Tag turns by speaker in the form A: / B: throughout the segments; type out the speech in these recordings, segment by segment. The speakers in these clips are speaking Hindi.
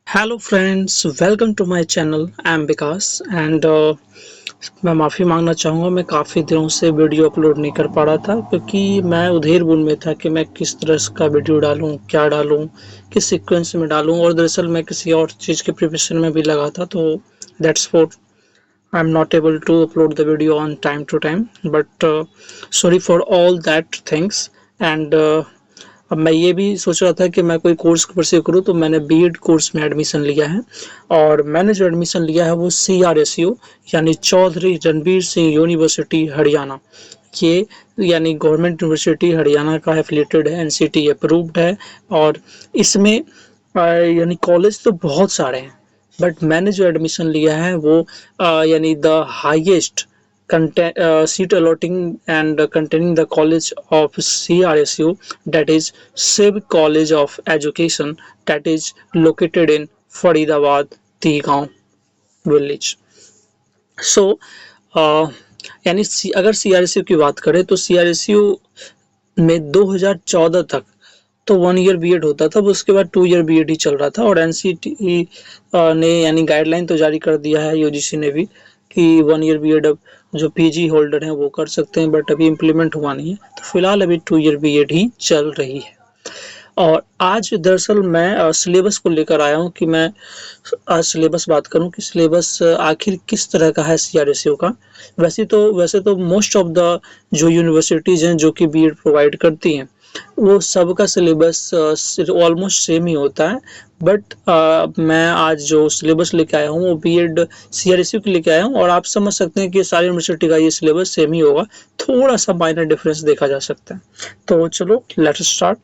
A: Hello friends, welcome to my channel. I am Vikas and मैं माफ़ी मांगना चाहूँगा। मैं काफ़ी दिनों से वीडियो अपलोड नहीं कर पा रहा था क्योंकि मैं उधेड़-बुन में था कि मैं किस तरह का वीडियो डालूँ, क्या डालूँ, किस सीक्वेंस में डालूँ, और दरअसल मैं किसी और चीज़ के प्रिपरेशन में भी लगा था। तो that's what I am not able to upload the video on time to time, but sorry for all that things. And अब मैं ये भी सोच रहा था कि मैं कोई कोर्स परस्यू करूँ, तो मैंने बीएड कोर्स में एडमिशन लिया है। और मैंने जो एडमिशन लिया है वो CRSU यानी चौधरी रणबीर सिंह यूनिवर्सिटी हरियाणा। ये यानी गवर्नमेंट यूनिवर्सिटी हरियाणा का एफिलेटेड है, NCT अप्रूव्ड है। और इसमें यानी कॉलेज तो बहुत सारे हैं, बट मैंने जो एडमिशन लिया है वो यानी the highest seat allotting and containing the college of CRSU, that is Civ College of Education, that is located in Faridabad, Tigaon village. So यानी अगर CRSU की बात करें तो CRSU में 2014 तक तो 1 ईयर बीएड होता था, उसके बाद 2 ईयर बीएड ही चल रहा था। और एनसीटी ने यानी गाइडलाइन तो जारी कर दिया है, यूजीसी ने भी, कि 1 ईयर बीएड अब जो पीजी होल्डर हैं वो कर सकते हैं, बट अभी इम्प्लीमेंट हुआ नहीं है। तो फिलहाल अभी 2 ईयर बीएड ही चल रही है। और आज दरअसल मैं सिलेबस को लेकर आया हूँ कि मैं आज सिलेबस बात करूँ कि सिलेबस आखिर किस तरह का है CRSU का। वैसे तो मोस्ट ऑफ द जो यूनिवर्सिटीज़ हैं जो कि बीएड प्रोवाइड करती हैं, वो सबका सिलेबस ऑलमोस्ट सेम ही होता है। बट मैं आज जो सिलेबस लेके आया हूँ वो बीएड CRSU के लेके आया हूँ, और आप समझ सकते हैं कि सारी यूनिवर्सिटी का ये सिलेबस सेम ही होगा। थोड़ा सा माइनर डिफरेंस देखा जा सकता है। तो चलो लेट्स स्टार्ट।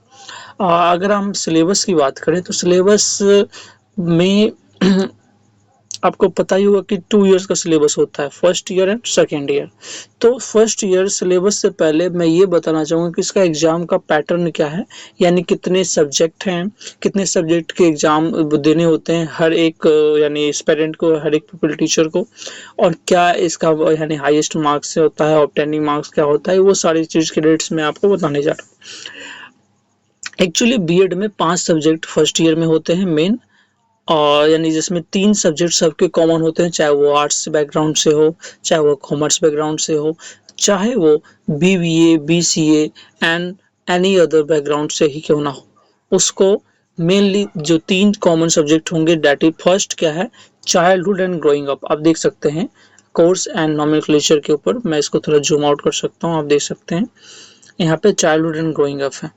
A: अगर हम सिलेबस की बात करें तो सिलेबस में आपको पता ही होगा कि 2 ईयर्स का सिलेबस होता है, first year and second year. तो फर्स्ट ईयर सिलेबस से पहले मैं ये बताना चाहूँगा कि इसका एग्ज़ाम का पैटर्न क्या है, यानी कितने सब्जेक्ट हैं, कितने सब्जेक्ट के एग्ज़ाम देने होते हैं हर एक यानी एस्पिरेंट को, हर एक पीपल टीचर को, और क्या इसका यानी हाईएस्ट मार्क्स से होता है, ऑब्टेनिंग मार्क्स क्या होता है, वो सारी चीज़ के डेट्स मैं आपको बताने जा रहा हूँ। एक्चुअली बीएड में 5 सब्जेक्ट फर्स्ट ईयर में होते हैं मेन, और यानी जिसमें 3 सब्जेक्ट सबके कॉमन होते हैं, चाहे वो आर्ट्स बैकग्राउंड से हो, चाहे वो कॉमर्स बैकग्राउंड से हो, चाहे वो BBA, BCA and any other background से ही क्यों ना हो। उसको मेनली जो 3 कॉमन सब्जेक्ट होंगे, डेट इज फर्स्ट क्या है, चाइल्डहुड एंड ग्रोइंग अप। आप देख सकते हैं कोर्स एंड नॉमेनक्लेचर के ऊपर, मैं इसको थोड़ा जूम आउट कर सकता हूँ, आप देख सकते हैं यहाँ पे चाइल्डहुड एंड ग्रोइंग अप है।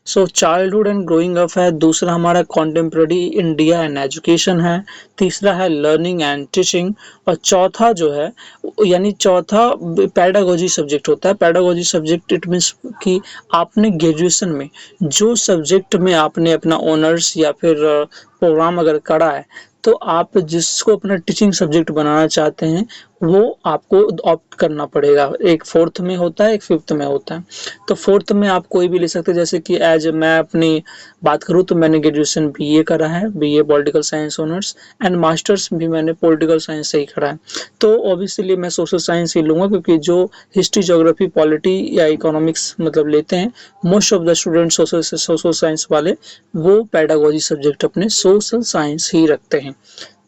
A: सो चाइल्डहुड एंड ग्रोइंग अप है। दूसरा हमारा कॉन्टेम्प्रेरी इंडिया एंड एजुकेशन है। तीसरा है लर्निंग एंड टीचिंग। और चौथा जो है यानी चौथा पैडागोजी सब्जेक्ट होता है। पैडागोजी सब्जेक्ट इट मीन्स कि आपने ग्रेजुएशन में जो सब्जेक्ट में आपने अपना ऑनर्स या फिर प्रोग्राम अगर करा है, तो आप जिसको अपना टीचिंग सब्जेक्ट बनाना चाहते हैं वो आपको ऑप्ट करना पड़ेगा। एक फोर्थ में होता है, एक फिफ्थ में होता है। तो फोर्थ में आप कोई भी ले सकते हैं, जैसे कि एज मैं अपनी बात करूँ तो मैंने ग्रेजुएशन BA करा है, BA political science honours, and masters भी मैंने पॉलिटिकल साइंस से ही करा है। तो ऑब्वियसली मैं सोशल साइंस ही लूँगा, क्योंकि जो हिस्ट्री, ज्योग्राफी, पॉलिटी या इकोनॉमिक्स मतलब लेते हैं most of the student social science वाले, वो पैडागोजी सब्जेक्ट अपने सोशल साइंस ही रखते हैं।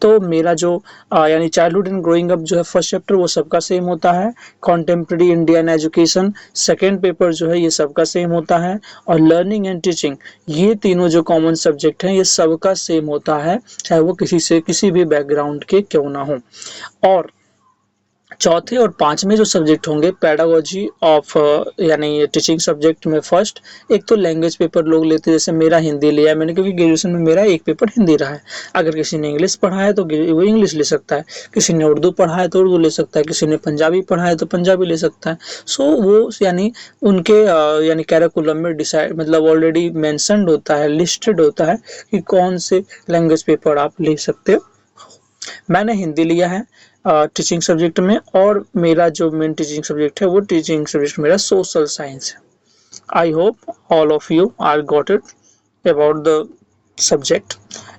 A: तो मेरा जो यानी चाइल्डहुड एंड ग्रोइंग अप जो है फर्स्ट चैप्टर वो सबका सेम होता है। Contemporary Indian education second paper जो है ये सबका सेम होता है। और लर्निंग एंड टीचिंग, ये तीनों जो कॉमन सब्जेक्ट हैं ये सबका सेम होता है, चाहे वो किसी भी बैकग्राउंड के क्यों ना हो। और चौथे और पांचवें जो सब्जेक्ट होंगे पैडागोजी ऑफ यानी टीचिंग सब्जेक्ट में फर्स्ट, एक तो लैंग्वेज पेपर लोग लेते हैं, जैसे मेरा हिंदी लिया है मैंने, क्योंकि ग्रेजुएशन में मेरा एक पेपर हिंदी रहा है। अगर किसी ने इंग्लिश पढ़ा है तो वो इंग्लिश ले सकता है, किसी ने उर्दू पढ़ा है तो उर्दू ले सकता है, किसी ने पंजाबी पढ़ा है तो पंजाबी ले सकता है। सो वो यानी उनके यानी कैरिकुलम में डिसाइड मतलब ऑलरेडी मैंशनड होता है, लिस्टेड होता है कि कौन से लैंग्वेज पेपर आप ले सकते हो। मैंने हिंदी लिया है टीचिंग सब्जेक्ट में, और मेरा जो मेन टीचिंग सब्जेक्ट है वो टीचिंग सब्जेक्ट मेरा सोशल साइंस है। I hope all of you are got it about the subject.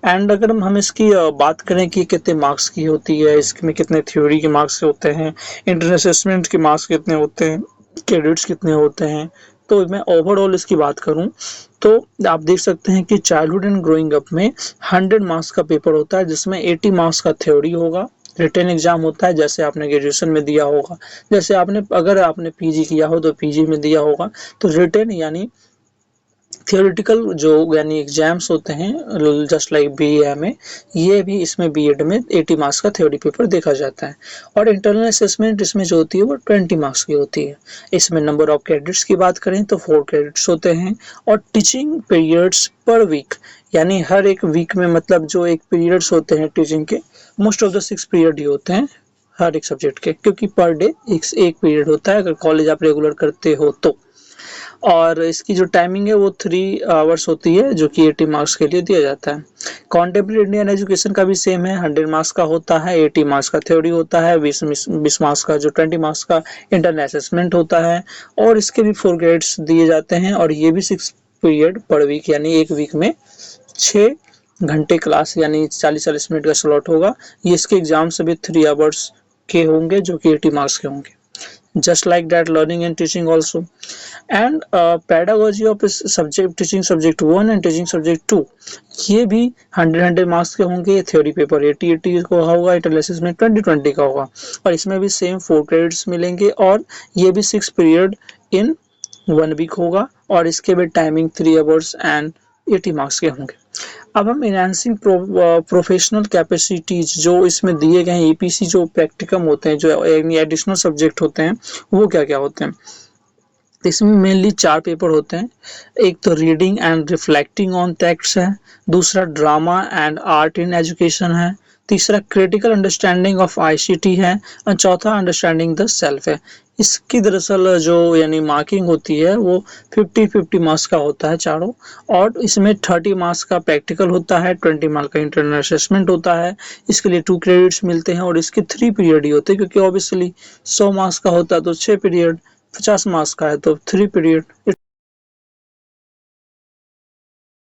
A: And अगर हम इसकी बात करें कि कितने मार्क्स की होती है, इसमें कितने थ्योरी के मार्क्स होते हैं, इंटरनल असेसमेंट के मार्क्स कितने होते हैं, क्रेडिट्स कितने होते हैं, तो मैं ओवरऑल इसकी बात करूं तो आप देख सकते हैं कि चाइल्डहुड एंड ग्रोइंग अप में 100 मार्क्स का पेपर होता है, जिसमें 80 मार्क्स का थ्योरी होगा, रिटन एग्जाम होता है जैसे आपने ग्रेजुएशन में दिया होगा, जैसे आपने अगर आपने पीजी किया हो तो पीजी में दिया होगा। तो रिटन यानी थियोरेटिकल जो यानी एग्जाम्स होते हैं जस्ट लाइक बीए में, ये भी इसमें बीएड में 80 मार्क्स का थ्योरी पेपर देखा जाता है। और इंटरनल असेसमेंट इसमें जो होती है वो 20 मार्क्स की होती है। इसमें नंबर ऑफ क्रेडिट्स की बात करें तो 4 क्रेडिट्स होते हैं। और टीचिंग पीरियड्स पर वीक, यानी हर एक वीक में मतलब जो एक पीरियड्स होते हैं टीचिंग के, मोस्ट ऑफ द 6 पीरियड ही होते हैं हर एक सब्जेक्ट के, क्योंकि पर डे एक पीरियड होता है अगर कॉलेज आप रेगुलर करते हो तो। और इसकी जो टाइमिंग है वो 3 आवर्स होती है, जो कि 80 मार्क्स के लिए दिया जाता है। कॉन्टेम्प्रेरी इंडियन एजुकेशन का भी सेम है, 100 मार्क्स का होता है, 80 मार्क्स का थ्योरी होता है, 20 मार्क्स का जो 20 मार्क्स का इंटरनल असेसमेंट होता है। और इसके भी 4 ग्रेड्स दिए जाते हैं, और ये भी 6 पीरियड पर वीक, यानी एक वीक में 6 घंटे क्लास यानी 40-40 मिनट का स्लॉट होगा। ये इसके एग्जाम सभी 3 आवर्स के होंगे, जो कि 80 मार्क्स के होंगे। Just like that, learning and teaching also, and pedagogy of subject, teaching subject 1 and teaching subject 2, ये भी 100 मार्क्स के होंगे। थ्योरी पेपर 80 का होगा, इंटरनल में 20 का होगा। और इसमें भी सेम 4 क्रेडिट्स मिलेंगे, और ये भी 6 पीरियड इन 1 वीक होगा। और इसके भी टाइमिंग 3 आवर्स एंड 80 मार्क्स के होंगे। अब हम इनहांसिंग प्रोफेशनल कैपेसिटीज जो इसमें दिए गए हैं, ईपीसी जो प्रैक्टिकम होते हैं, जो एडिशनल सब्जेक्ट होते हैं, वो क्या क्या होते हैं। इसमें मेनली 4 पेपर होते हैं। एक तो reading and reflecting on text है, दूसरा drama and art in education है, तीसरा क्रिटिकल अंडरस्टैंडिंग ऑफ आईसीटी है, और चौथा अंडरस्टैंडिंग द सेल्फ है। इसकी दरअसल जो यानी मार्किंग होती है वो 50-50 मार्क्स का होता है चारों। और इसमें 30 मार्क्स का प्रैक्टिकल होता है, 20 मार्क्स का इंटरनल असेसमेंट होता है। इसके लिए 2 क्रेडिट्स मिलते हैं, और इसके 3 पीरियड ही होते हैं, क्योंकि ऑब्वियसली 100 मार्क्स का होता है तो 6 पीरियड, 50 मार्क्स का है तो 3 पीरियड।